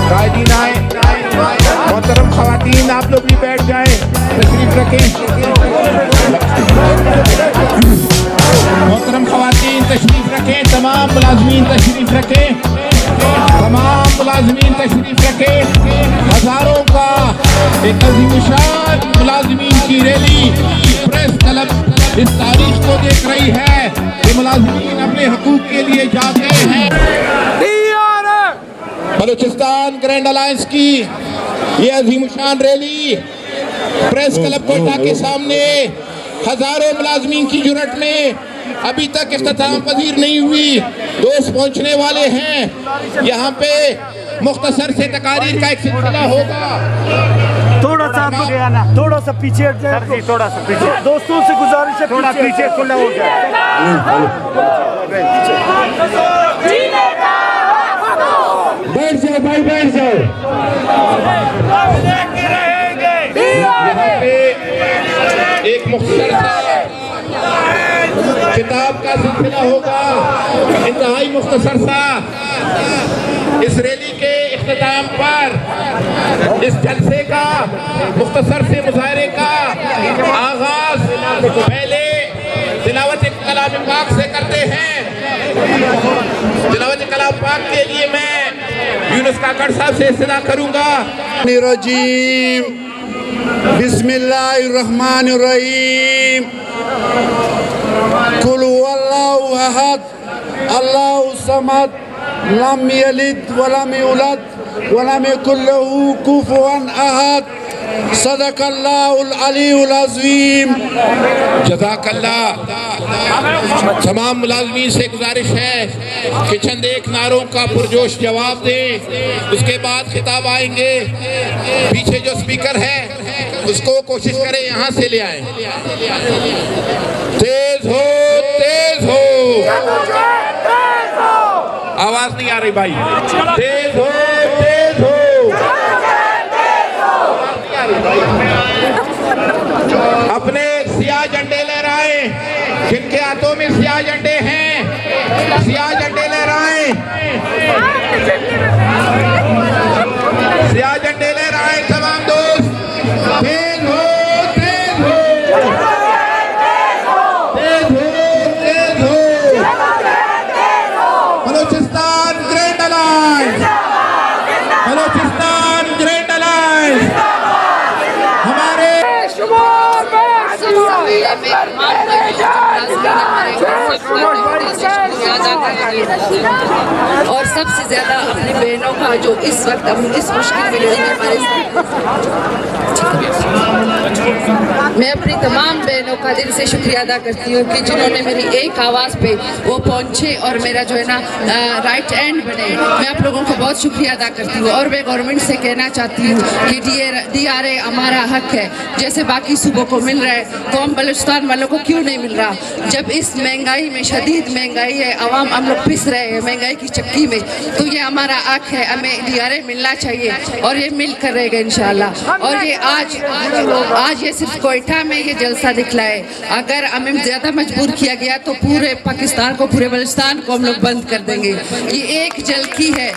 कायदीन आए, मोहतरम खवातीन आप लोग भी बैठ जाएं, तशरीफ रखें। मोहतरम खवातीन तशरीफ रखें, तमाम मुलाजमीन तशरीफ रखें, तमाम मुलाजमीन तशरीफ रखें। हजारों का एक अज़ीमुशान मुलाजमीन की रैली प्रेस क्लब इस तारीख को देख रही है कि मुलाजमीन अपने हकूक के लिए जागे हैं। बलूचिस्तान ग्रैंड अलायंस की ये अज़ीमुशान रैली प्रेस क्लब कोटा के सामने हजारों मुलाजमीन की जुर्रत में अभी तक इख्तिताम पजीर नहीं हुई। दोस्त पहुंचने वाले हैं। यहाँ पे मुख्तसर से तकारीर का एक सिलसिला होगा। थोड़ा सा गया ना, थोड़ा सा पीछे हट जाए जी, थोड़ा सा पीछे। दोस्तों से गुजारिश है थोड़ा पीछे खुला हो जाए। बैठ जाओ भाई, बैठ जाओ। यहाँ पे एक मुख्तसर सा किताब का सिलसिला होगा, इंतहाई मुख्तसर सा। इस रैली के इख्तिताम पर इस जलसे का मुख्तसर से मुजाहरे का आगाज पहले तिलावत कलाम पाक से करते हैं। तिलावत कलाम पाक के लिए मैं यूनुस काकड़ साहब से इस्तदा करूंगा। बिस्मिल्लाहिर्रहमानिर्रहीम। कुल हुवल्लाहु अहद अल्लाहु समद लम यलिद वलम यूलद वलम यकुल लहू कुफुवन अहद। सदकल्लाहुल अलीयुल अज़ीम। जज़ाकल्लाह। तमाम मुलाज़मीन से गुजारिश है कि चंद एक नारों का पुरजोश जवाब दें, उसके बाद खिताब आएंगे। पीछे जो स्पीकर है उसको कोशिश करें यहाँ से ले आए। तेज हो, तेज हो, आवाज नहीं आ रही भाई। तेज हो, तेज हो, अपने सियाह झंडे लहराएं, जिनके हाथों में सियाह झंडे हैं, सियाह झंडे लहराएं, सियाह झंडे लहराएं तमाम दोस्त। तेज हो, तेज हो, तेज हो, तेज हो। Balochistan grand alliance, Balochistan grand alliance हमारे और सबसे ज्यादा अपनी बहनों का जो इस वक्त हम इस मुश्किल में लड़ी हमारे मैं अपनी तमाम बहनों का दिल से शुक्रिया अदा करती हूँ कि जिन्होंने मेरी एक आवाज़ पे वो पहुँचे और मेरा जो है ना राइट एंड बने। मैं आप लोगों को बहुत शुक्रिया अदा करती हूँ और मैं गवर्नमेंट से कहना चाहती हूँ कि DRA हमारा हक है, जैसे बाकी सूबों को मिल रहा है तो हम बलूचिस्तान वालों को क्यों नहीं मिल रहा। जब इस महंगाई में, शदीद महंगाई है, आवाम हम लोग पिस रहे हैं महंगाई की चक्की में, तो ये हमारा हक है, हमें DRA मिलना चाहिए और ये मिल कर रहेगा इंशाल्लाह। और ये आज ये सिर्फ कोयटा में ये जलसा दिखलाए, अगर हमें ज़्यादा मजबूर किया गया तो पूरे पाकिस्तान को, पूरे बलूचिस्तान को हम लोग बंद कर देंगे। ये एक झलकी है,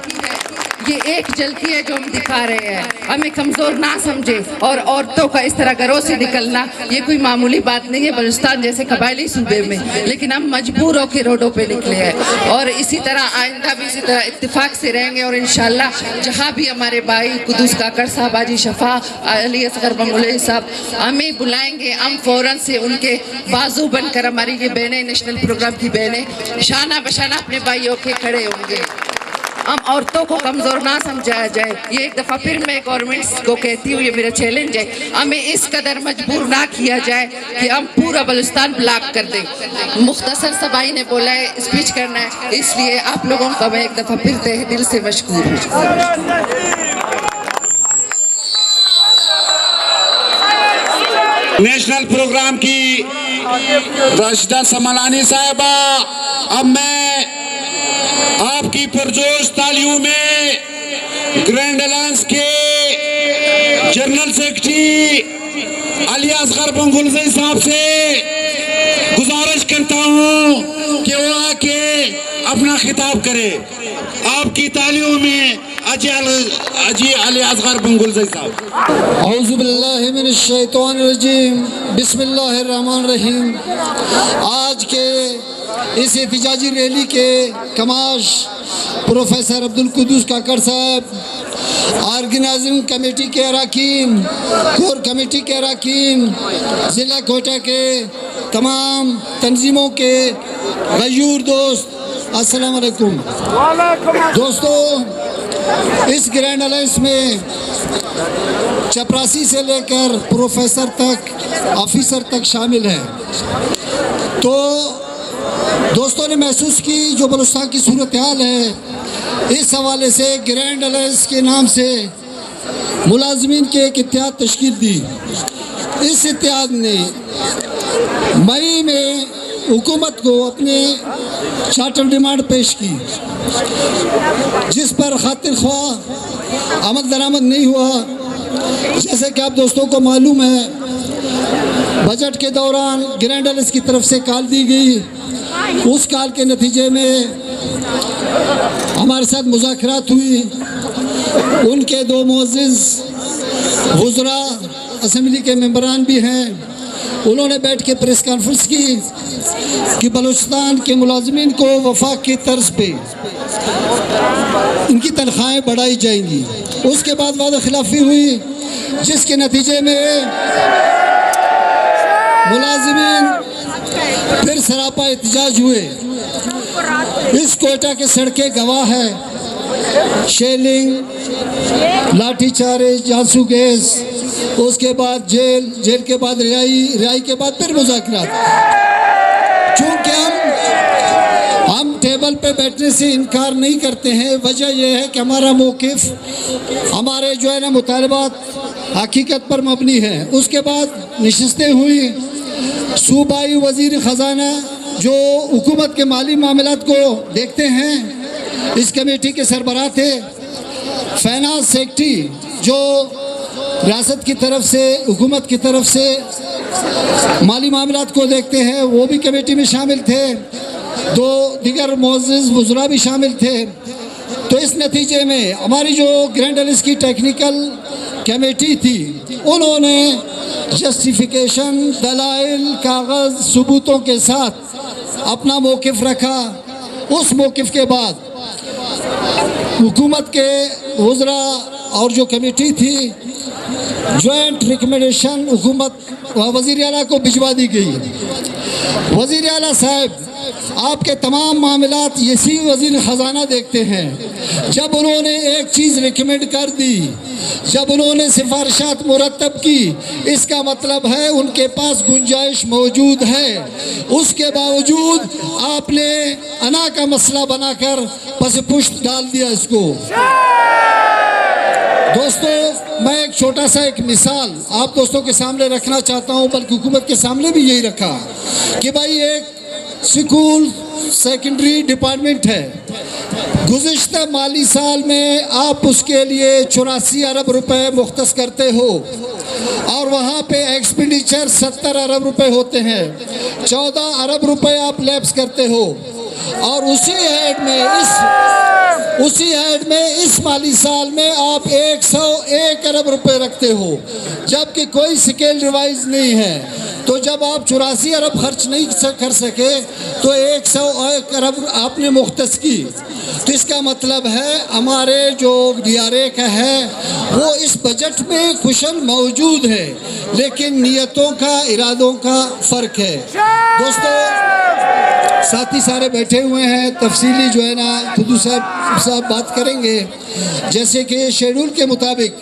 ये एक झलकी है जो हम दिखा रहे हैं। हमें कमज़ोर ना समझे और औरतों का इस तरह घरों से निकलना ये कोई मामूली बात नहीं है बलूचिस्तान जैसे कबायली सूबे में, लेकिन हम मजबूर होकर रोडों पे निकले हैं और इसी तरह आइंदा भी इसी तरह इत्तेफाक से रहेंगे। और इंशाल्लाह जहाँ भी हमारे भाई कुदूस काकड़ साहब, हाजी शफा, अली असगर बंगोले साहब हमें बुलाएंगे, हम फ़ौरन से उनके बाजू बनकर, हमारी ये बहनें, नेशनल प्रोग्राम की बहनें शाना बशाना अपने भाइयों के खड़े होंगे। हम औरतों को कमज़ोर ना समझाया जाए। ये एक दफ़ा फिर मैं गवर्नमेंट को कहती हूँ, ये मेरा चैलेंज है, हमें इस कदर मजबूर ना किया जाए कि हम पूरा बलूचिस्तान ब्लॉक कर दें। मुख्तसर सा भाई ने बोला है स्पीच करना है, इसलिए आप लोगों का मैं एक दफ़ा फिर तहे दिल से मशकूर हूँ। नेशनल प्रोग्राम की राशिदा समलानी साहिबा, अब मैं आपकी पुरजोश तालियों में ग्रैंड अलायंस के जनरल सेक्रेटरी अली असगर बंगुलज़ई साहब से गुजारिश करता हूं कि वो आके अपना खिताब करे। आपकी तालियों में अजी अली असगर बुंगुलजई साहब। औज़ुबिल्लाहिमिनश्शैतानिर्रजीम बिस्मिल्लाहिर्रहमानिर्रहीम। आज के इस एहतिजाजी रैली के कमाश प्रोफेसर अब्दुल कुद्दूस काकड़ साहब, ऑर्गेनाइजिंग कमेटी के अरकान, कोर कमेटी के अरकान, ज़िला कोयटा के तमाम तंजीमों के गयूर दोस्त, अस्सलाम वालेकुम। दोस्तों, इस ग्रैंड अलायंस में चपरासी से लेकर प्रोफेसर तक, ऑफिसर तक शामिल हैं। तो दोस्तों ने महसूस की जो बलूचिस्तान की सूरत हाल है, इस हवाले से ग्रैंड अलायंस के नाम से मुलाजमीन के एक इत्तेहाद तश्कील दी। इस इत्तेहाद ने मई में हुकूमत को अपने चार्टर डिमांड पेश की, जिस पर खातिर ख्वाह आमद दरामद नहीं हुआ। जैसे कि आप दोस्तों को मालूम है, बजट के दौरान ग्रैंड अलायंस की तरफ से कॉल दी गई। उस कॉल के नतीजे में हमारे साथ मुज़ाकरात हुई। उनके दो मुअज़्ज़िज़ वज़रा असम्बली के मेंबरान भी हैं। उन्होंने बैठ के प्रेस कॉन्फ्रेंस की कि बलूचिस्तान के मुलाजमीन को वफाक की तर्ज पे इनकी तनख्वाहें बढ़ाई जाएंगी। उसके बाद वादा खिलाफी हुई, जिसके नतीजे में मुलाजमीन फिर सरापा एहतजाज हुए। इस कोयटा के सड़कें गवाह है, शेलिंग, लाठीचार्ज, जासूस गैस, उसके बाद जेल के बाद रिहाई के बाद फिर मुज़ाकरात। चूँकि हम टेबल पे बैठने से इनकार नहीं करते हैं, वजह यह है कि हमारा मौक़िफ़, हमारे जो है ना मुतालबात हकीकत पर मबनी है। उसके बाद नशिस्तें हुई। सूबाई वज़ीर ख़ज़ाना जो हुकूमत के माली मामलात को देखते हैं, इस कमेटी के सरबराह थे। फाइनेंस सेक्रेटरी जो रियासत की तरफ से, हुकूमत की तरफ से माली मामलात को देखते हैं, वो भी कमेटी में शामिल थे। दो दीगर मुअज़्ज़िज़ वज़रा भी शामिल थे। तो इस नतीजे में हमारी जो ग्रैंड अलायंस की टेक्निकल कमेटी थी, उन्होंने जस्टिफिकेशन, दलाइल, कागज़, सबूतों के साथ अपना मौक़िफ़ रखा। उस मौक़िफ़ के बाद हुकूमत के वज़रा और जो कमेटी थी, जॉइंट रिकमेंडेशन हुकूमत वज़ीर आला को भिजवा दी गई। वज़ीर आला साहब आपके तमाम मामलात इसी वज़ीर ख़ज़ाना देखते हैं। जब उन्होंने एक चीज़ रिकमेंड कर दी, जब उन्होंने सिफारिशात मुरतब की, इसका मतलब है उनके पास गुंजाइश मौजूद है। उसके बावजूद आपने अना का मसला बनाकर पस पुष्ट डाल दिया इसको। दोस्तों, मैं एक छोटा सा एक मिसाल आप दोस्तों के सामने रखना चाहता हूँ, बल्कि हुकूमत के सामने भी यही रखा कि भाई एक स्कूल सेकेंडरी डिपार्टमेंट है। गुज़िश्ता माली साल में आप उसके लिए 84 अरब रुपए मुख्तस करते हो और वहाँ पे एक्सपेंडिचर 70 अरब रुपए होते हैं। 14 अरब रुपए आप लैप्स करते हो और उसी हेड में इस माली साल में आप 101 अरब रुपए रखते हो, जबकि कोई स्केल रिवाइज नहीं है। तो जब आप 84 अरब खर्च नहीं कर सके तो 101 अरब आपने मुख्तस की। तो इसका मतलब है हमारे जो DRA का है वो इस बजट में कुशन मौजूद है, लेकिन नियतों का, इरादों का फ़र्क है। दोस्तों, साथी सारे बैठे हुए हैं, तफसीली जो है ना खुदू साहब बात करेंगे। जैसे कि शेड्यूल के मुताबिक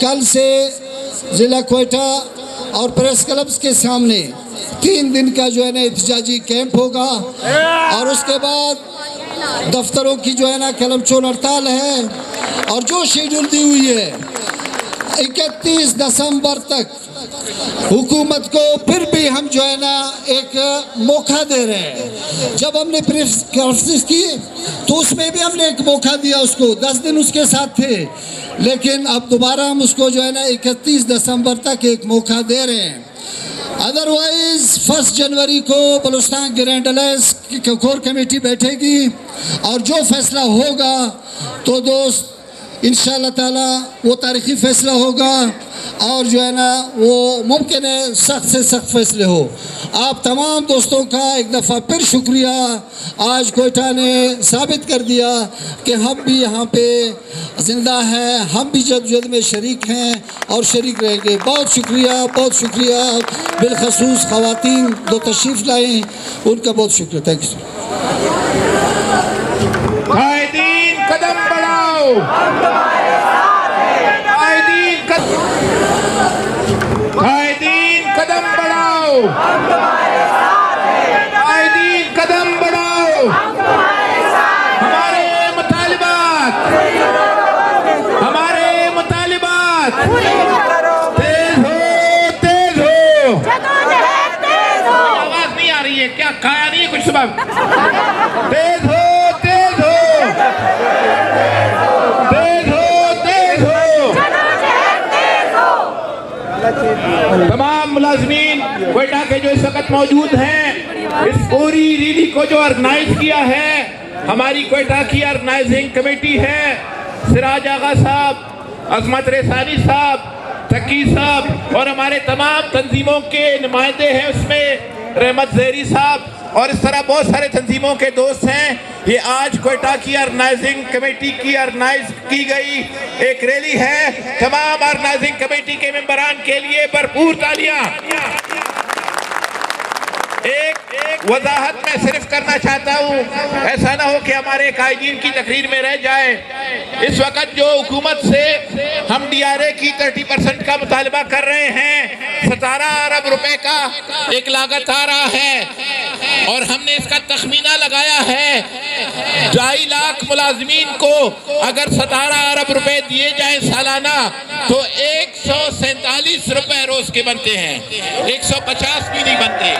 कल से ज़िला कोयटा और प्रेस क्लब्स के सामने 3 दिन का जो है ना एहतिजाजी कैंप होगा और उसके बाद दफ्तरों की जो है ना कलमचोल हड़ताल है। और जो शेड्यूल दी हुई है 31 दिसंबर तक हुकूमत को फिर भी हम जो है ना एक मौका दे रहे हैं। जब हमने प्रेस कॉन्फ्रेंस की तो उसमें भी हमने एक मौका दिया उसको, 10 दिन उसके साथ थे, लेकिन अब दोबारा हम उसको जो है ना 31 दिसंबर तक एक मौका दे रहे हैं। अदरवाइज 1 जनवरी को बलूचिस्तान ग्रैंड अलायंस की कोर कमेटी बैठेगी और जो फैसला होगा तो दोस्त इंशाअल्लाह ताला वो तारीख़ी फ़ैसला होगा और जो है ना वो मुमकिन है सख्त से सख्त फैसले हो। आप तमाम दोस्तों का एक दफ़ा फिर शुक्रिया। आज कोयटा ने साबित कर दिया कि हम भी यहाँ पे ज़िंदा हैं, हम भी जद्दोजहद में शरीक हैं और शरीक रहेंगे। बहुत शुक्रिया बिलखसूस ख़वातीन जो तशरीफ़ लाई, उनका बहुत शुक्रिया। Thank you. कायदीन कदम बढ़ाओ, कायदीन कदम बढ़ाओ, कायदीन कदम बढ़ाओ। हमारे मुतालिबात तेज हो। आवाज नहीं आ रही है क्या? खाया नहीं है कुछ सुबह? तेज हो। तमाम मुलाजमीन कोयटा के जो इस वक्त मौजूद हैं, इस पूरी रैली को जो ऑर्गेनाइज किया है हमारी कोयटा की ऑर्गेनाइजिंग कमेटी है। सिराज आगा साहब, अजमत रेसानी साहब, तकी साहब और हमारे तमाम तंजीमों के नुमाइंदे हैं, उसमें रहमत ज़ेरी साहब और इस तरह बहुत सारे तंजीमों के दोस्त हैं। ये आज कोयटा की ऑर्गेनाइजिंग कमेटी की ऑर्गेनाइज की गई एक रैली है। तमाम ऑर्गेनाइजिंग कमेटी के मेंबरान के लिए भरपूर तालियां। एक वजाहत मैं सिर्फ करना चाहता हूँ, ऐसा ना हो कि हमारे कायदीन की तकरीर में रह जाए। इस वक्त जो हुकूमत से हम DRA की 30% का मुतालबा कर रहे हैं, 17 अरब रुपए का एक लागत आ रहा है और हमने इसका तखमीना लगाया है 2.5 लाख मुलाजमीन को अगर 17 अरब रुपए दिए जाए सालाना तो 147 रुपए रोज के बनते हैं, 150 भी नहीं बनते।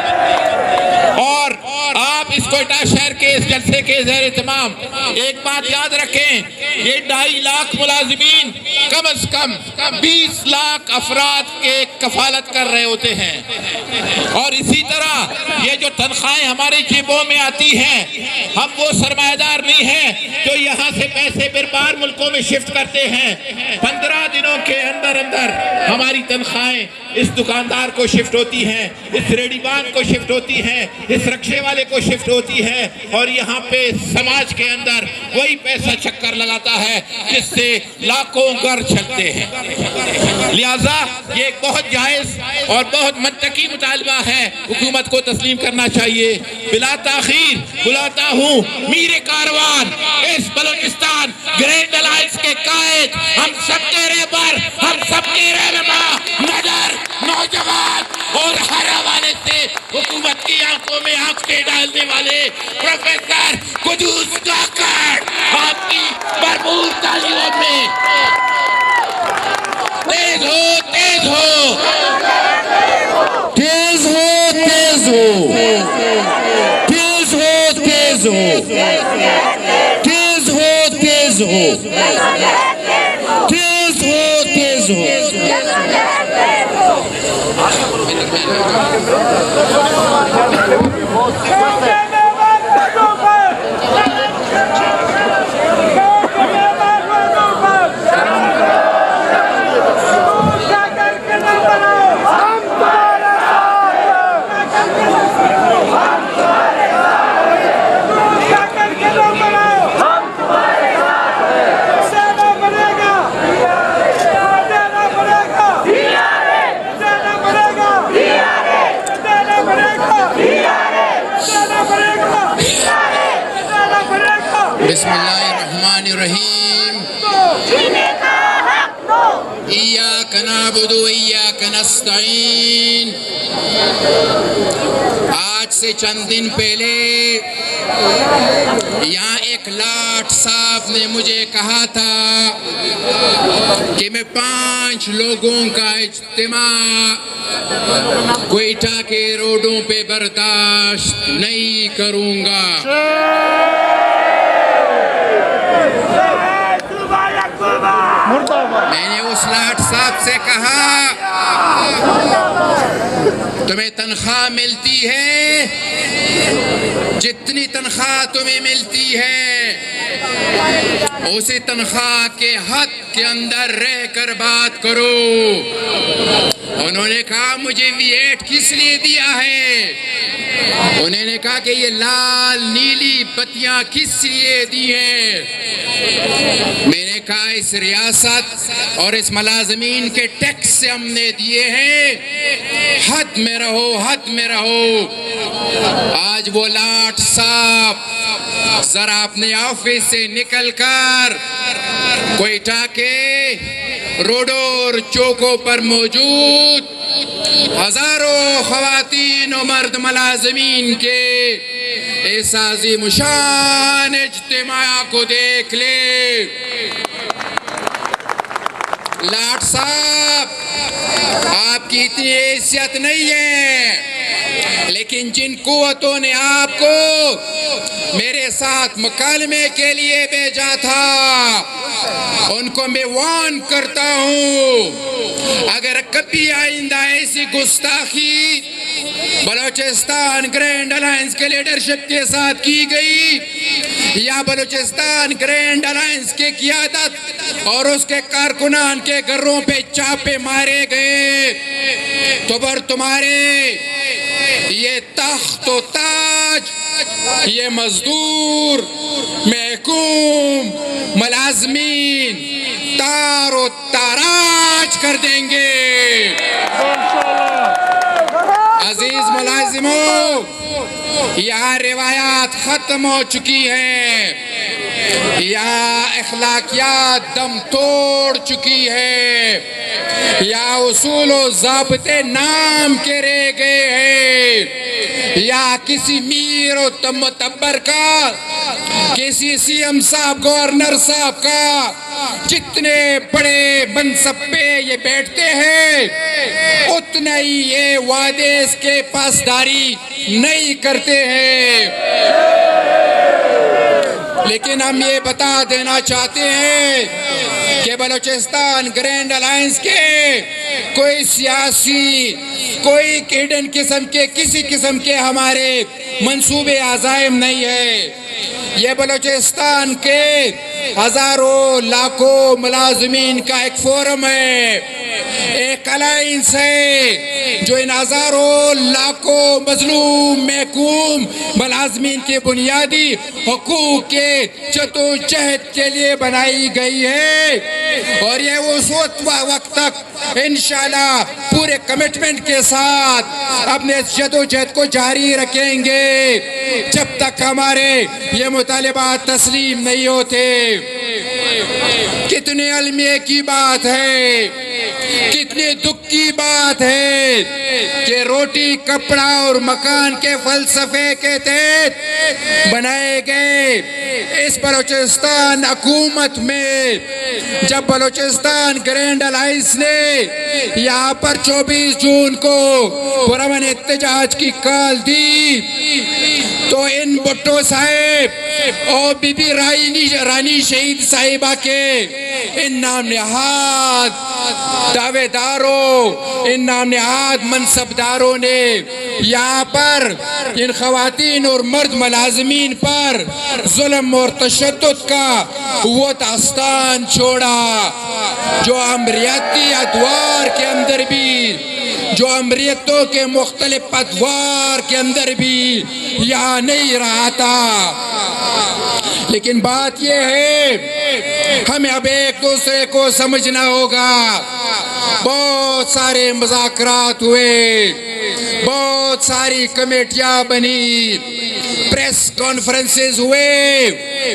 और आप इस कोयटा शहर के इस जलसे के ज़ेर तमाम एक बात याद रखें, ये 2.5 लाख मुलाजमीन कम अज कम 20 लाख अफराद के कफालत कर रहे होते हैं। और इसी तरह ये जो तनख्वाहें हमारे जेबों में आती हैं, हम वो सरमायादार नहीं हैं जो यहाँ से पैसे फिर बाहर मुल्कों में शिफ्ट करते हैं। 15 दिनों के अंदर अंदर हमारी तनख्वाहें इस दुकानदार को शिफ्ट होती हैं, इस रेडीबान को शिफ्ट होती हैं, इस रक्शे वाले को शिफ्ट होती है और यहाँ पे समाज के अंदर वही पैसा चक्कर लगाता है जिससे लाखों घर चलते हैं। लिहाजा ये एक बहुत जायज और बहुत मंतकी मुतालबा है, हुकूमत को तस्लीम करना चाहिए। बिला ताखीर बुलाता हूँ मीर कारवान, इस बलूचिस्तान ग्रैंड अलायंस के कायद, हम सबके रहबर, हम सबके रहनुमा, नजर नौजवान और हर हवाले से हुकूमत की आंखों में आंखें डालने वाले प्रोफेसर कुदूस काकड़, आपकी भरपूर तालियों में तेज हो, तेज हो, तेज हो, तेज हो, तेज हो, तेज हो, तेज हो, तेज हो, तेज हो, तेज हो। बिस्मिल्लाहिर्रहमानिर्रहीम। इय्याका नअबुदु व इय्याका नस्तईन। आज से चंद दिन पहले यहाँ एक लाट साहब ने मुझे कहा था कि मैं 5 लोगों का इज्तिमा कोयटा के रोडों पे बर्दाश्त नहीं करूंगा। मैंने उस लाट साहब से कहा, तुम्हें तनख्वाह मिलती है, जितनी तनख्वाह तुम्हें मिलती है उसी तनख्वाह के हद के अंदर रहकर बात करो। उन्होंने कहा मुझे V8 किस लिए दिया है? उन्होंने कहा कि ये लाल नीली बत्तियां किस लिए दी हैं? मैंने कहा इस रियासत और इस मुलाजमीन के टैक्स से हमने दिए हैं। हद में रहो, हद में रहो। आज वो लाट साहब जरा अपने ऑफिस से निकलकर कोयटा के रोडों और चौकों पर मौजूद हजारों खवातीन और मर्द मुलाजमीन के इस आज़ीम शान इज्तिमा को देख ले। लाट साहब, आपकी इतनी हैसियत नहीं है, लेकिन जिन कुव्वतों ने आपको मेरे साथ मुकालमे के लिए भेजा था, उनको मैं वार्न करता हूं, अगर कभी आइंदा ऐसी गुस्ताखी बलोचिस्तान ग्रैंड अलायंस के लीडरशिप के साथ की गई या बलोचिस्तान ग्रैंड अलायंस की क़ियादत और उसके कारकुनान के घरों पे चापे मारे गए, तो फिर तुम्हारे ये तख्त व ताज, ये मजदूर, महकूम, मुलाजमीन तारो ताराज कर देंगे। अजीज मुलाजिमों, यहाँ रिवायात खत्म हो चुकी हैं, यहाँ अखलाकियात दम तोड़ चुकी है, यहाँ उसूल व ज़ाब्ते नाम के रह गए हैं, या किसी मीर और तब्बर का, किसी CM साहब, गवर्नर साहब का जितने बड़े मनसब पे ये बैठते हैं, उतना ही ये वादे के पासदारी नहीं करते हैं। लेकिन हम ये बता देना चाहते हैं कि बलूचिस्तान ग्रैंड अलायंस के कोई सियासी, कोई हिडन किस्म के, किसी किस्म के हमारे मंसूबे अज़ाइम नहीं है। ये बलूचिस्तान के हजारों लाखों मुलाजमीन का एक फोरम है, एक अलायंस है जो इन हजारों लाखों मजलूम महकूम मुलाजमीन के बुनियादी हुकूक के जदोजहद के लिए बनाई गई है। और ये उस वक्त तक इंशाल्लाह पूरे कमिटमेंट के साथ अपने जदोजहद को जारी रखेंगे जब तक हमारे ये मुतालिबात तस्लीम नहीं होते। कितने अलमिया की बात है, कितने दुख की बात है कि रोटी, कपड़ा और मकान के फलसफे के तहत बनाए गए इस बलूचिस्तान हुकूमत में जब बलूचिस्तान ग्रैंड अलायंस ने यहाँ पर 24 जून को पुरअमन एहतजाज की कॉल दी, तो इन भुट्टो साहेब और बीबी रानी शहीद साहिबा के इन नाम नहाद दावेदारों, इन नाम नहाद मनसबदारों ने यहाँ पर इन खवातीन और मर्द मुलाजमीन पर जुल्म और तशद्दुद का वो दास्तान छोड़ा जो अमरियाती अदवार के अंदर भी, जो अमरियतों के मुख्तलिफ अदवार के अंदर भी यहाँ नहीं रहा था। लेकिन बात यह है, हमें अब एक दूसरे को समझना होगा। बहुत सारे मुज़ाकरात हुए, बहुत सारी कमेटियां बनी, प्रेस कॉन्फ्रेंसेस हुए,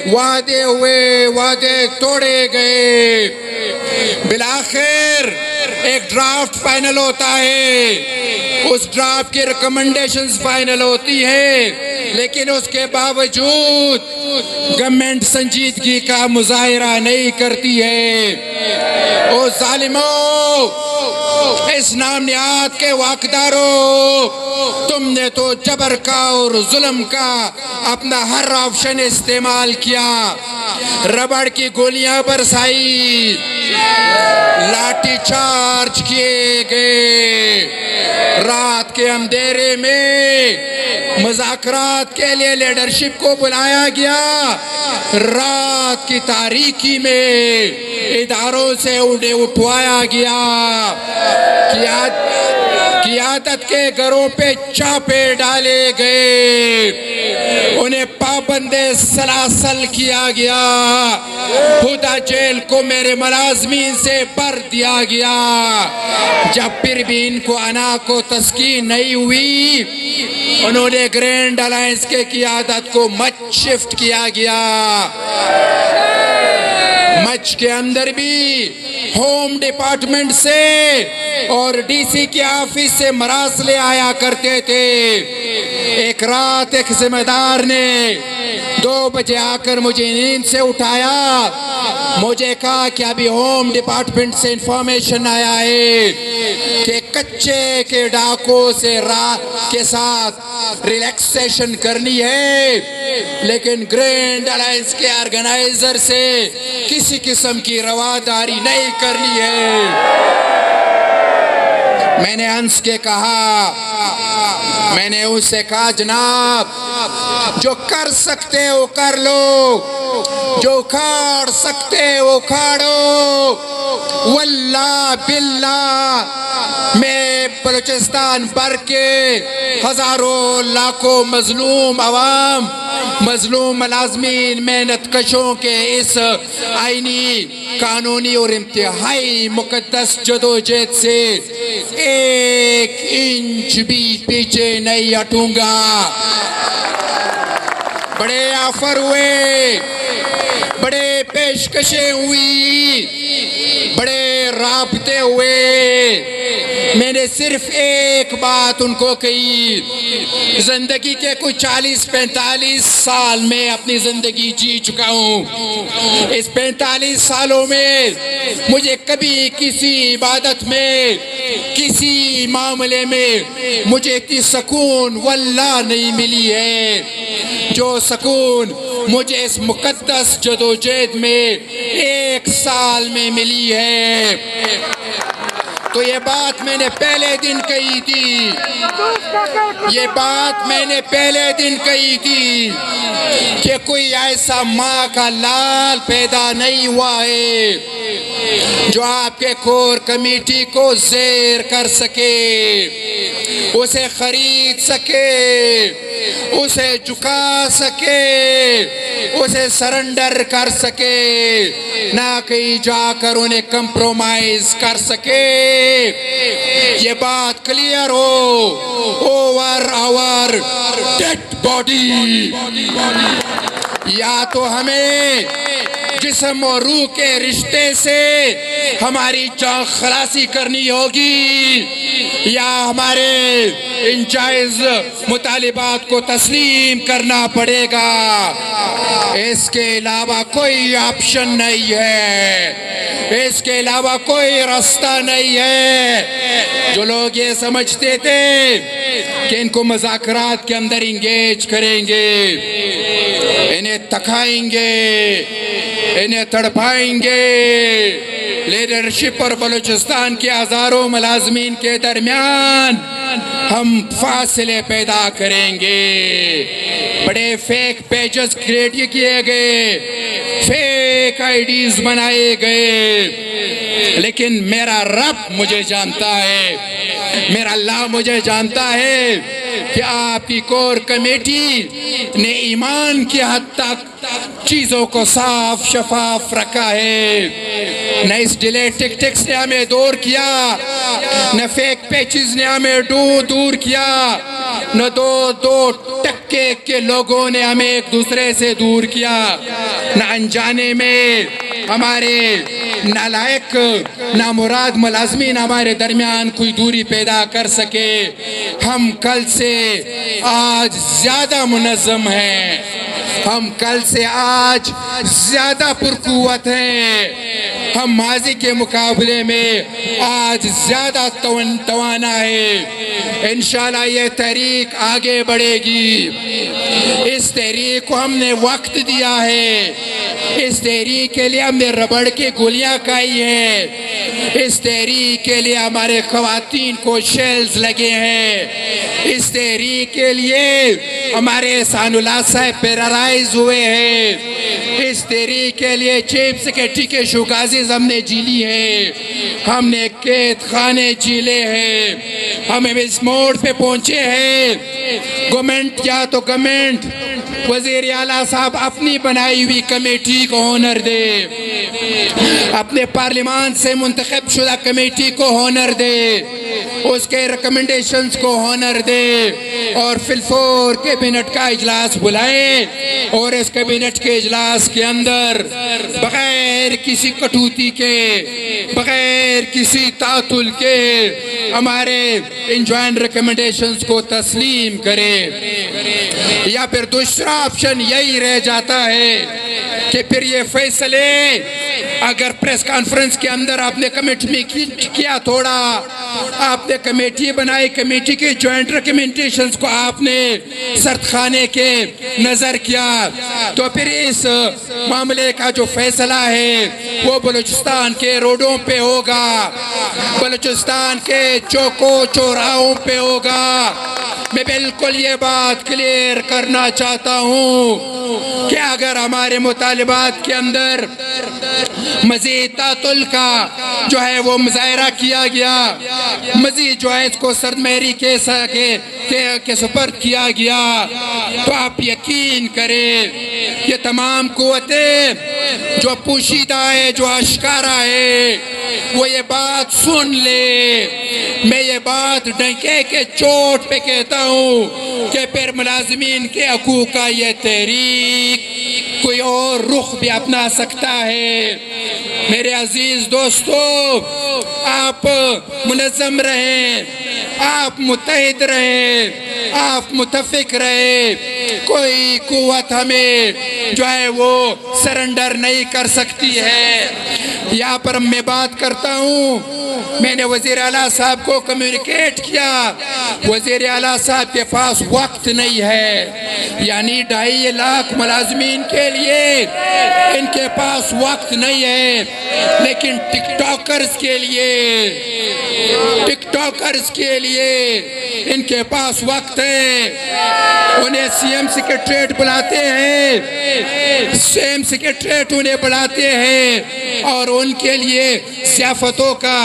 वादे तोड़े गए, बिलाखिर एक ड्राफ्ट फाइनल होता है, उस ड्राफ्ट की रिकमेंडेशंस फाइनल होती है, लेकिन उसके बावजूद गवर्नमेंट संजीदगी का मुजाहिरा नहीं करती है। ओ जालिमों, इस नाम निहाद के वाकदारों, तुमने तो जबर का और जुल्म का अपना हर ऑप्शन इस्तेमाल किया, रबड़ की गोलियां बरसाई, लाठी चार्ज किए गए, रात के अंधेरे में मुज़ाकरात के लिए लीडरशिप को बुलाया गया। रात की तारीकी में इदारों से उन्हें उठवाया गया। क़ियादत के घरों पे चापे डाले गए, उन्हें पाबंदे सलासल किया गया। खुदा जेल को मेरे मुलाज़मीन से भर दिया गया। जब फिर भी इनको अना को तस्कीन नहीं हुई, उन्होंने ग्रैंड अलायंस के क़ियादत को मच शिफ्ट किया गया। मच के अंदर भी होम डिपार्टमेंट से और डीसी के ऑफिस से मरासले आया करते थे। एक रात एक जिम्मेदार ने 2 बजे आकर मुझे नींद से उठाया। मुझे कहा कि अभी होम डिपार्टमेंट से इंफॉर्मेशन आया है कि कच्चे के डाकों से रात के साथ रिलैक्सेशन करनी है, लेकिन ग्रैंड अलायंस के ऑर्गेनाइजर से किसी किस्म की रवादारी नहीं करनी है। मैंने हंस के कहा, मैंने उससे कहा जनाब जो कर सकते हो कर लो, जो उखाड़ सकते हो उखाड़ो। वल्लाह बिल्लाह मैं बलूचिस्तान भर के हजारों लाखों मजलूम अवाम, मजलूम मुलाज़मीन, मेहनत कशों के इस आईनी कानूनी और इंतहाई मुकद्दस जदोजहद से 1 इंच भी पीछे नहीं हटूंगा। बड़े ऑफर हुए, बड़े पेशकशें हुई, बड़े राबते हुए। मैंने सिर्फ एक बात उनको कही, जिंदगी के कुछ 40-45 साल में अपनी जिंदगी जी चुका हूँ। इस 45 सालों में मुझे कभी किसी इबादत में, किसी मामले में मुझे इतनी सुकून वल्लाह नहीं मिली है जो सुकून मुझे इस मुकद्दस जदोजहद में 1 साल में मिली है। तो ये बात मैंने पहले दिन कही थी, ये बात मैंने पहले दिन कही थी कि कोई ऐसा माँ का लाल पैदा नहीं हुआ है जो आपके कोर कमेटी को ज़ेर कर सके, उसे खरीद सके, उसे झुका सके, उसे सरेंडर कर सके, ना कहीं जाकर उन्हें कंप्रोमाइज कर सके। ये बात क्लियर हो। ओवर आवर डेड बॉडी, या तो हमें जिस्म और रूह के रिश्ते से हमारी जान खलासी करनी होगी, या हमारे इन जायज मुतालिबात को तस्लीम करना पड़ेगा। इसके अलावा कोई ऑप्शन नहीं है, इसके अलावा कोई रास्ता नहीं है। जो लोग ये समझते थे कि इनको मुज़ाकरात के अंदर इंगेज करेंगे, इन्हें तकाएंगे, इन्हें तड़पाएंगे, लीडरशिप और बलूचिस्तान के हजारों मुलाजमीन के दरमियान हम फासले पैदा करेंगे। बड़े फेक पेजेस क्रिएट किए गए, फेक आईडीज बनाए गए, लेकिन मेरा रब मुझे जानता है, मेरा अल्लाह मुझे जानता है कि आपकी कोर कमेटी ने ईमान की हद तक चीजों को साफ शफाफ रखा है। न इस डिले टिकटिक्स ने हमें दूर किया, न फेक पेचेस ने हमें दूर किया, न दो टक्के के लोगों ने हमें एक दूसरे से दूर किया, न अनजाने में हमारे नालायक नामुराद मुलाजमीन हमारे दरमियान कोई दूरी पैदा कर सके। हम कल से आज ज्यादा मुनज़्ज़म हैं, हम कल से आज ज्यादा पुरकुवत हैं, हम माजी के मुकाबले में आज ज्यादा तवाना है। इंशाल्लाह ये तहरीक आगे बढ़ेगी। इस तहरीक को हमने वक्त दिया है, इस तहरीक के लिए हमने रबड़ की गोलियां खाई है, इस तहरीक के लिए हमारे खवातीन को शेल्स लगे हैं, इस तहरीक के लिए हमारे सानुल्लाह साहब पैरालाइज हुए हैं, इस तहरीक के लिए चीफ सेक्रेटरी के शुगाजिज हमने झीली है, हमने कैद खाने झीले हैं, हम इस मोड़ पे पहुंचे हैं। गवर्नमेंट या तो गवर्नमेंट वजीर आला साहब अपनी बनाई हुई कमेटी को ऑनर दे, अपने पार्लियामान से मुंतखब शुदा कमेटी को ऑनर दे, उसके रिकमेंडेशंस को ऑनर दे और फिलफोर कैबिनेट का इजलास बुलाए और इस कैबिनेट के इजलास के अंदर बगैर किसी कटौती के, बगैर किसी तातुल के हमारे इन ज्वाइंट रिकमेंडेशंस को तस्लीम करे। या फिर दूसरा ऑप्शन यही रह जाता है कि फिर ये फैसले अगर प्रेस कॉन्फ्रेंस के अंदर आपने कमेटी में किया, थोड़ा आपने कमेटी बनाई, कमेटी के ज्वाइंट रिकमेंडेशंस को आपने सरखाने के नजर किया, तो फिर इस मामले का जो फैसला है वो बलूचिस्तान के रोडों पे होगा, बलूचिस्तान के चौकों चौराहों पे होगा। मैं बिल्कुल ये बात क्लियर करना चाहता हूँ कि अगर हमारे मुतालिबात के अंदर मजीद तातुल का जो है वो मुजाहरा किया गया, मजीद जो है इसको सरदमेरी के सुपर्द किया गया, तो आप यकीन करें ये तमाम कुव्वतें जो पोशीदा है, जो आश्कारा है, वो ये बात सुन ले। मैं ये बात डंके के चोट पे कहता हूँ कि फिर मुलाजिमीन के हकूक का ये तहरीक कोई और रुख भी अपना सकता है। मेरे अजीज दोस्तों, आप मुनज़्ज़म रहें, आप मुत्तहिद रहें, आप मुत्तफिक रहे, कोई कुव्वत हमें जो है वो सरेंडर नहीं कर सकती है। यहाँ पर मैं बात करता हूँ, मैंने वज़ीर आला साहब को कम्युनिकेट किया, वज़ीर आला साहब के पास वक्त नहीं है, यानी 2.5 लाख मुलाजमीन के लिए इनके पास वक्त नहीं है, लेकिन टिकटॉकर्स के लिए इनके पास वक्त है। उन्हें सीएम सेक्रेटरीट बुलाते हैं, सीएम सेक्रेटरीट उन्हें बुलाते हैं और उनके लिए ज़ियाफ़तों का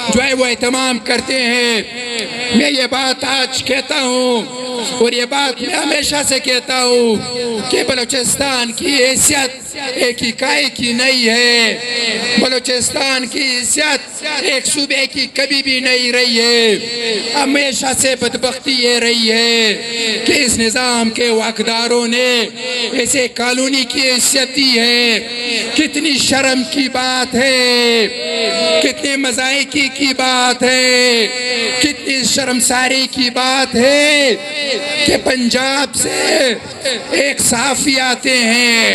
जो है वो एहतमाम करते हैं। मैं ये बात आज कहता हूँ और ये बात मैं हमेशा से कहता हूँ कि बलूचिस्तान की हैसियत एक इकाई की नहीं है, बलूचिस्तान की हैसियत एक सूबे की कभी भी नहीं रही है। हमेशा से बदबख्ती ये रही है कि इस निज़ाम के वाकदारों ने ऐसे कॉलोनी की हैसियत दी है। कितनी शर्म की बात है, कितनी मज़ाइकी की बात है, कितनी शर्मसारी की बात है कि पंजाब से एक साफ़ी आते हैं,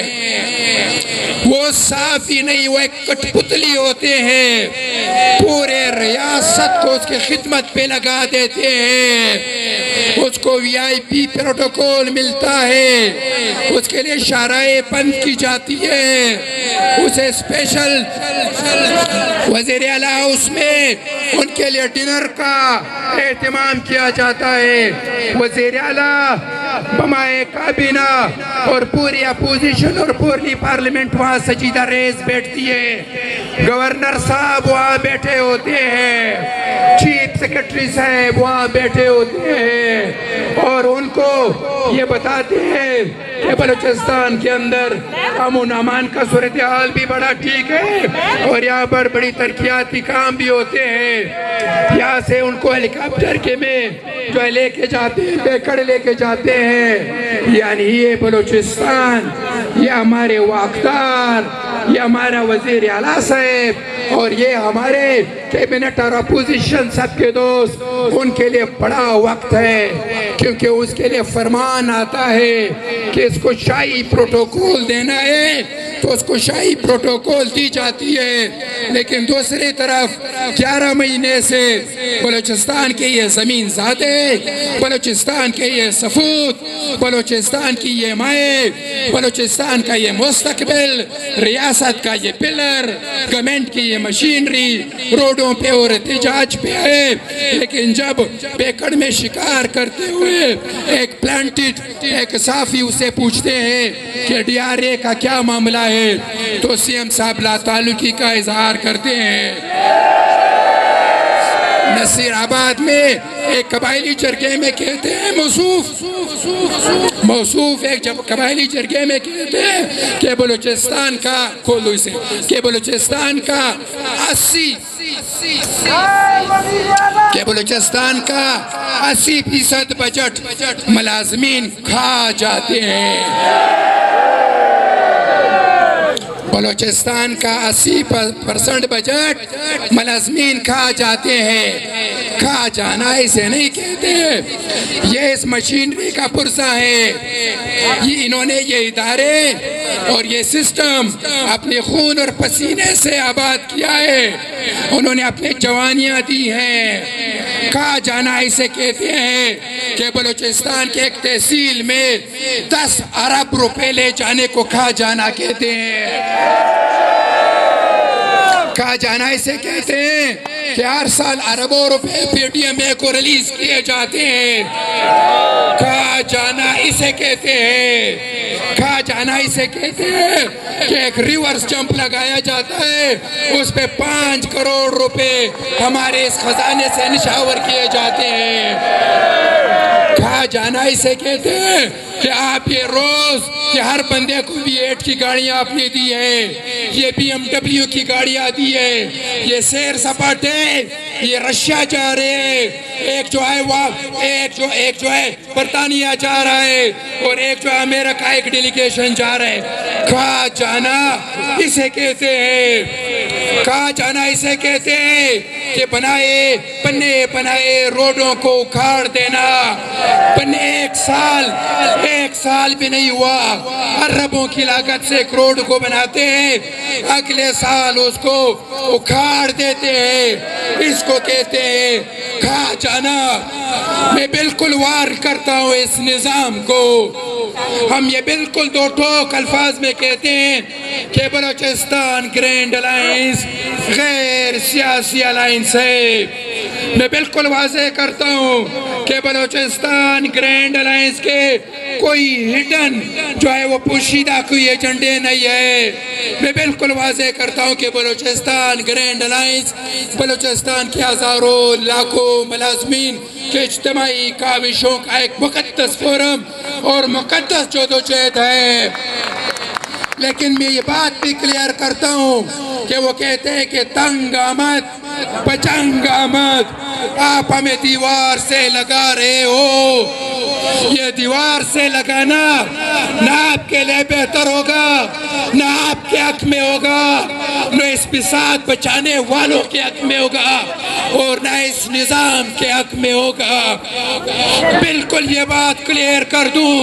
वो साफ़ी नहीं, वो एक कठपुतली होते हैं, पूरे रियासत को उसकी खिदमत पे लगा देते हैं, उसको वीआईपी प्रोटोकॉल मिलता है, उसके लिए शराए बंद की जाती है, उसे स्पेशल वज़ीर आला हाउस में उनके लिए डिनर का एहतमाम किया जाता है। वज़ीर आला, बमाए काबीना और पूरी अपोजिशन और पूरी पार्लियामेंट वहाँ सजीदा रेस बैठती है, गवर्नर साहब वहाँ बैठे होते हैं, चीफ सेक्रेटरी साहब वहाँ बैठे होते हैं और उनको ये बताते हैं कि बलूचिस्तान के अंदर अमन अमान का सूरत हाल भी बड़ा ठीक है और यहाँ पर बड़ी तरक्याती काम भी होते हैं। यहाँ से उनको हेलीकॉप्टर के में जो है लेके जाते हैं, बेकड़ लेके जाते हैं। यानी ये बलूचिस्तान, ये हमारे वाकदार, ये हमारा वज़ीर आला साहब और ये हमारे कैबिनेट और अपोजिशन सबके दोस्त, उनके लिए बड़ा वक्त है, क्योंकि उसके लिए फरमान आता है कि इसको शाही प्रोटोकॉल देना है तो उसको शाही प्रोटोकॉल दी जाती है। लेकिन दूसरी तरफ 11 महीने से बलूचिस्तान के ये ज़मीन ज़ादे, बलूचिस्तान के ये सफूत बलूचिस्तान की ये माए, बलूचिस्तान का ये मुस्तकबिल, रियासत का ये पिलर, गवर्नमेंट की ये मशीनरी रोडों पे और एहतजाज पे है। लेकिन जब पेकड़ में शिकार करते हुए एक प्लांटेड एक साफी उसे पूछते हैं कि DRA का क्या मामला है, तो CM साहब लाताल्लुकी का इजहार करते हैं। नसीराबाद में एक कबायली जरगे में कहते हैं मौसूफ एक जब कबायली जरगे में कहते हैं कि बलूचिस्तान का खोलो इसे कि बलूचिस्तान का 80% बजट मुलाजमीन खा जाते हैं। बलूचिस्तान का 80% बजट मुलाजमीन खा जाते हैं। खा जाना इसे नहीं कहते, ये इस मशीनरी का पुरसा है। ये इन्होंने ये इदारे और ये सिस्टम अपने खून और पसीने से आबाद किया है। उन्होंने अपने जवानियाँ दी हैं। खा जाना इसे कहते हैं कि बलूचिस्तान के एक तहसील में 10 अरब रुपए ले जाने को खा जाना कहते हैं। खा जाना इसे कहते हैं कि हर साल अरबों रुपए PTM को रिलीज किए जाते हैं। खा जाना इसे कहते हैं। खा जाना इसे कहते हैं कि एक रिवर्स जंप लगाया जाता है, उस पे 5 करोड़ रुपए हमारे इस खजाने से निशावर किए जाते हैं। खा जाना इसे कहते हैं कि आप ये रोज ये हर बंदे को V8 की गाड़ियां आपने दी है, ये BMW की गाड़ियां दी है, ये सैर सपाटे ये रशिया जा रहे हैं, एक जो है बर्तानिया जा रहा है और एक जो है अमेरिका एक डेलीगेशन जा रहा है। खा जाना इसे कहते हैं। खा जाना इसे कहते हैं कि पन्ने बनाए रोडों को उखाड़ देना। पन्ने एक साल भी नहीं हुआ, अरबों की लागत से एक रोड को बनाते हैं, अगले साल उसको उखाड़ देते हैं। इसको कहते हैं खा जाना। मैं बिल्कुल वार करता हूँ इस निज़ाम को। हम ये बिल्कुल दो ठोक अल्फाज में कहते हैं कि बलूचिस्तान ग्रैंड अलायंस गैर सियासी अलायंस है। मैं बिल्कुल वाज़ेह करता हूँ कि बलूचिस्तान ग्रैंड अलायंस के कोई हिडन जो है वो पोशीदा कोई एजेंडे नहीं है। मैं बिल्कुल वाज़ेह करता हूँ कि बलूचिस्तान ग्रैंड अलायंस बलूचिस्तान के हज़ारों लाखों मुलाज़मीन के इज्तिमाई काविशों का एक मुक़द्दस फोरम और मुक़द्दस जदोजहद है। लेकिन मैं ये बात भी क्लियर करता हूँ कि वो कहते हैं कि तंग आमद पचंग आमद, आप हमें दीवार से लगा रहे हो। ये दीवार से लगाना ना आपके लिए बेहतर होगा, ना आपके हक में होगा, ना इस बिसात बचाने वालों के हक में होगा और ना इस निज़ाम के हक में होगा। बिल्कुल ये बात क्लियर कर दूं।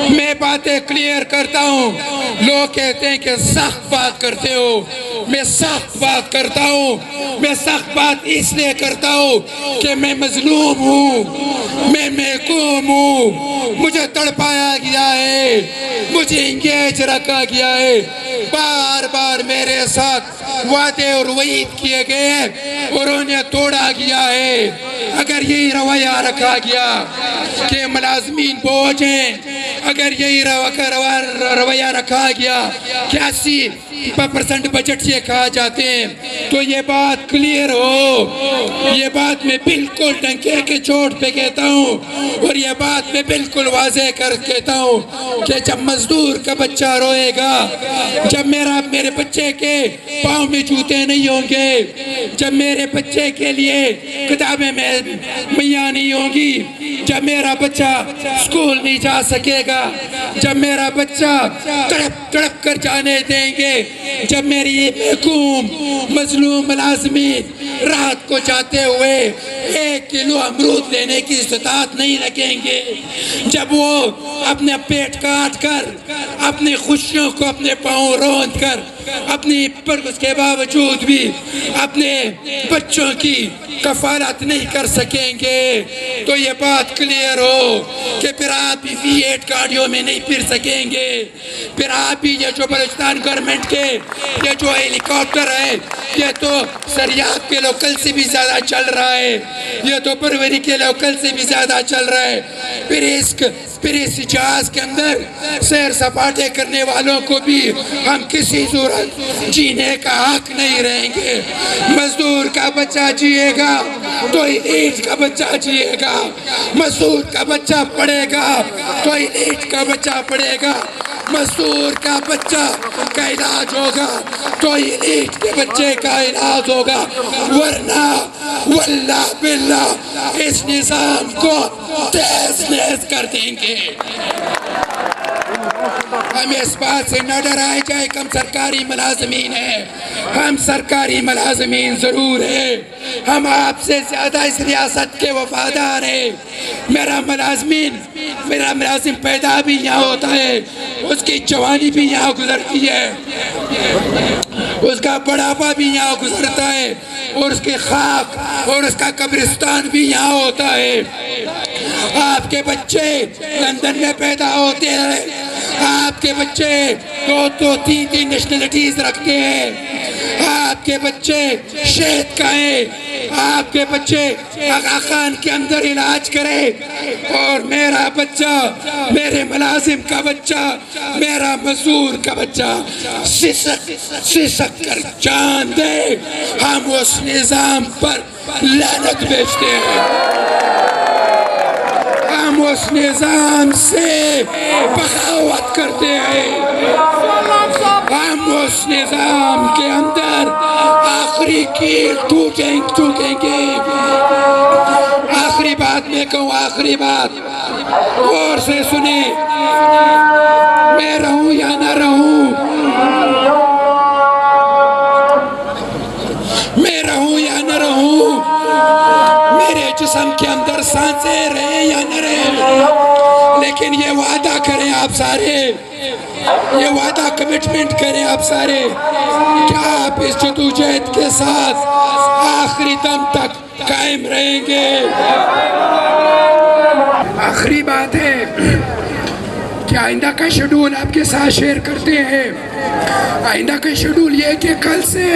मैं बातें क्लियर करता हूँ। लोग कहते हैं कि सख्त बात करते हो, मैं सख्त बात करता हूँ। मैं सख्त बात इसलिए करता हूँ कि मैं मजलूम हूँ, मैं महकूम हूँ, मुझे तड़पाया गया है, मुझे इंगेज रखा गया है। बार बार मेरे साथ वादे और वईद किए गए और उन्हें तोड़ा गया है। अगर यही रवैया रखा गया कि मुलाजमीन बोझ हैं, अगर यही रवैया रखा गया कि 80% बजट से खा जाते हैं, तो ये बात क्लियर हो। ये बात मैं बिल्कुल डंके के चोट पे कहता हूँ और ये बात मैं बिल्कुल वाज़ेह कर कहता हूँ कि जब मजदूर का बच्चा रोएगा, जब मेरे बच्चे के पाँव में जूते नहीं होंगे, जब मेरे बच्चे के लिए किताबें मैया नहीं होंगी, जब मेरा बच्चा स्कूल नहीं जा सकेगा, जब मेरा बच्चा तड़प कर जाने देंगे, जब मेरी महकूम मजलूम मुलाजमीन राहत को चाहते हुए 1 किलो अमरूद लेने की इस्तात नहीं रखेंगे, जब वो अपने पेट काट कर अपनी खुशियों को अपने पाँव रोंद कर अपनी पर उसके बावजूद भी अपने बच्चों की कफालत नहीं कर सकेंगे, तो ये बात क्लियर हो कि फिर आप भी V8 गाड़ियों में नहीं फिर सकेंगे। फिर आप भी ये जो बलूचिस्तान गवर्नमेंट के ये जो हेलीकॉप्टर है ये तो सरियाब के लोकल से भी ज़्यादा चल रहा है, ये तो परवरी के लोकल से भी ज़्यादा चल रहा है। फिर इस जहाज के अंदर सैर सपाटे करने वालों को भी हम किसी सूरत जीने का हक नहीं रहेंगे। मजदूर का बच्चा जिएगा तो ईट का बच्चा जिएगा, मजदूर का बच्चा पढ़ेगा तो ईट का बच्चा पढ़ेगा, मजदूर का बच्चा का इलाज होगा तो ईट के बच्चे का इलाज होगा, वरना वल्ला बिल्ला इस निजाम को तहस नहस कर देंगे। हम इस बात से न डराए जाए कि हम सरकारी मुलाजमीन हैं, हम सरकारी मुलाजमीन ज़रूर हैं, हम आपसे ज़्यादा इस रियासत के वफादार हैं। मेरा मुलाजिम पैदा भी यहाँ होता है, उसकी जवानी भी यहाँ गुजरती है, उसका बुढ़ापा भी यहाँ गुजरता है, और उसके खाक और उसका कब्रिस्तान भी यहाँ होता है। आपके बच्चे लंदन में पैदा होते हैं, आपके बच्चे 2-2, 3-3 नेशनलिटीज रखते हैं, आपके बच्चे शहद खाएं, आपके बच्चे आगा खान के अंदर इलाज करें, और मेरा बच्चा, मेरे मुलाजिम का बच्चा, मेरा मजदूर का बच्चा सिसक कर जान दे। हम उस निजाम पर लानत भेजते हैं, हम उस निजाम से बगावत करते हैं, हम उस निजाम के अंदर आखिरी कील ठोकेंगे। आखिरी बात मैं कहूँ, आखिरी बात और से सुने, मैं रहूं या न रहूं, मैं रहूं या न रहूं, मेरे जिस्म के अंदर सांसें रहे या न रहे, लेकिन ये वादा करें आप सारे, ये वादा कमिटमेंट करें आप सारे कि आप इस जदोजहद के साथ आखिरी दम तक कायम रहेंगे। आखिरी बात है कि आइंदा का शेड्यूल आपके साथ शेयर करते हैं। आइंदा का शेड्यूल ये कि कल से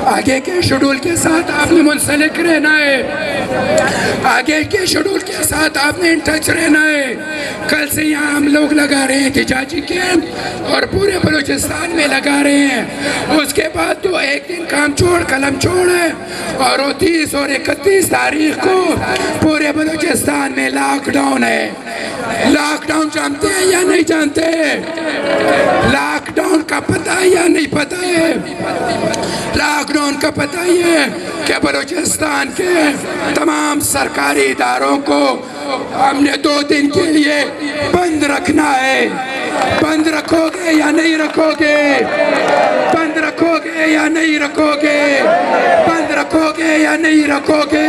आगे के शेड्यूल के साथ आपने मुंसलिक रहना है, आगे के शेड्यूल के साथ आपने इन टच रहना है। कल से यहाँ हम लोग लगा रहे हैं एहतिजाजी कैंप, और पूरे बलूचिस्तान में लगा रहे हैं। उसके बाद तो एक दिन काम छोड़ कलम छोड़ है, और 30 और 31 तारीख को पूरे बलूचिस्तान में लॉकडाउन है। लॉकडाउन जानते हैं या नहीं जानते? लॉकडाउन का पता है या नहीं पता है? लॉकडाउन का पता ही है कि बलूचिस्तान के तमाम सरकारी इदारों को हमने 2 दिन के लिए बंद रखना है। बंद रखोगे या नहीं रखोगे? बंद रखोगे या नहीं रखोगे? बंद रखोगे या नहीं रखोगे?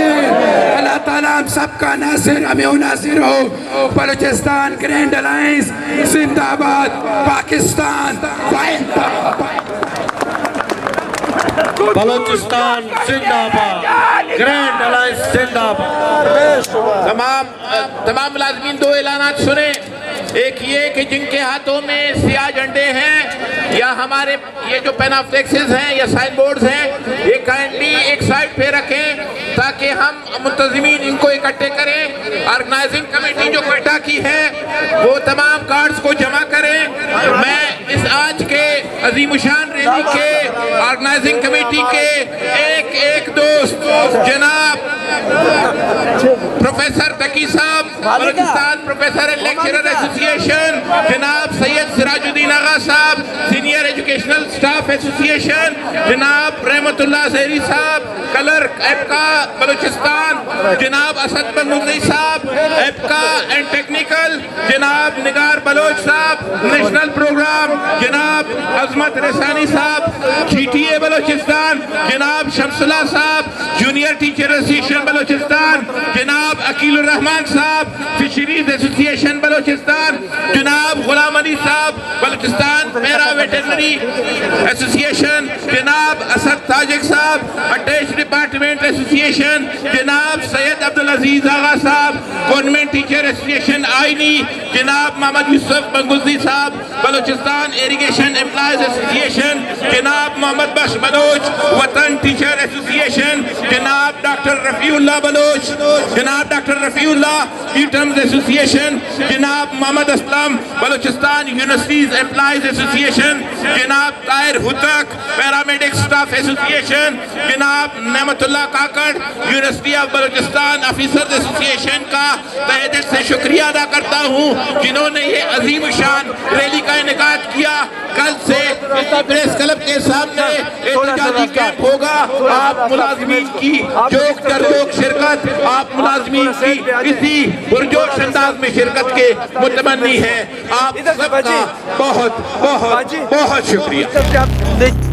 अल्लाह ताला हम सबका नासिर, हमें नासिर हो। बलूचिस्तान ग्रैंड अलायंस जिंदाबाद, पाकिस्तान बलूचिस्तान जिंदाबाद, ग्रैंड अलायंस जिंदाबाद। तमाम मुलाजमीन 2 ऐलानात सुने। एक ये कि जिनके हाथों में सियाह झंडे हैं या हमारे ये जो पेनाफ्लेक्सेस हैं या साइन बोर्ड्स हैं, ये काइंडली एक साइड पे रखें ताकि हम मुंतजिमीन इनको इकट्ठे करें। ऑर्गेनाइजिंग कमेटी जो क्वेटा की है वो तमाम कार्ड्स को जमा करें। मैं इस आज के अजीमुशान रैली के ऑर्गेनाइजिंग कमेटी के एक दोस्त जनाब प्रोफेसर तकी साहब, बलूचिस्तान प्रोफेसर लेक्चरर एसोसिएशन, जनाब सैयद सिराजुद्दीन आगा साहब, senior education educational staff association जनाब रहमतुल्लाह जहरी साहब, क्लर्क एपका बलूचिस्तान जनाब असद बंगुल्दी साहब, एपका एंड टेक्निकल जनाब निगार बलोच साहब, नेशनल प्रोग्राम जनाब अजमत रेसानी साहब, GTA बलोचिस्तान जनाब शमसुल्लाह साहब, जूनियर टीचर एसोसिएशन बलोचिस्तान जनाब अकीलुर रहमान साहब, फिशरीज एसोसिएशन बलोचिस्तान जनाब गुलाम अली साहब, बलूचिस्तान पैरा वेटरनरी एसोसिएशन जनाब असद ताजिक साहब, अटैच डिपार्टमेंट एसोसिएशन जनाब सैयद अब्दुल अजीज आगा साहब, गवर्नमेंट टीचर एसोसिएशन आईनी जनाब मोहम्मद यूसुफ बंगुल्दी साहब, बलूचिस्तान इरिगेशन एम्प्लॉयज एसोसिएशन जनाब मोहम्मद बख्श बलोच, वतन टीचर एसोसिएशन जनाब डॉक्टर रफीउल्लाह बलोच, जनाब डॉक्टर रफीउल्लाह यूटम्स एसोसिएशन जनाब Mohammad Aslam, Balochistan universities employees association जनाब Tahir Hutak, paramedic staff association जनाब Nematullah Kakar, university of Balochistan officers association का तहे दिल से शुक्रिया अदा करता हूँ जिन्होंने ये अजीम शान रैली का इनेकाद किया। कल से इसी प्रेस क्लब के सामने एहतजाजी कैंप होगा। आप मुलाजमीन की जोक जरोक शिरकत, आप मुलाजमीन की इसी पुरजोश अंदाज में शिरकत के मुतमन्नी है। आप सबका बहुत बहुत बहुत शुक्रिया।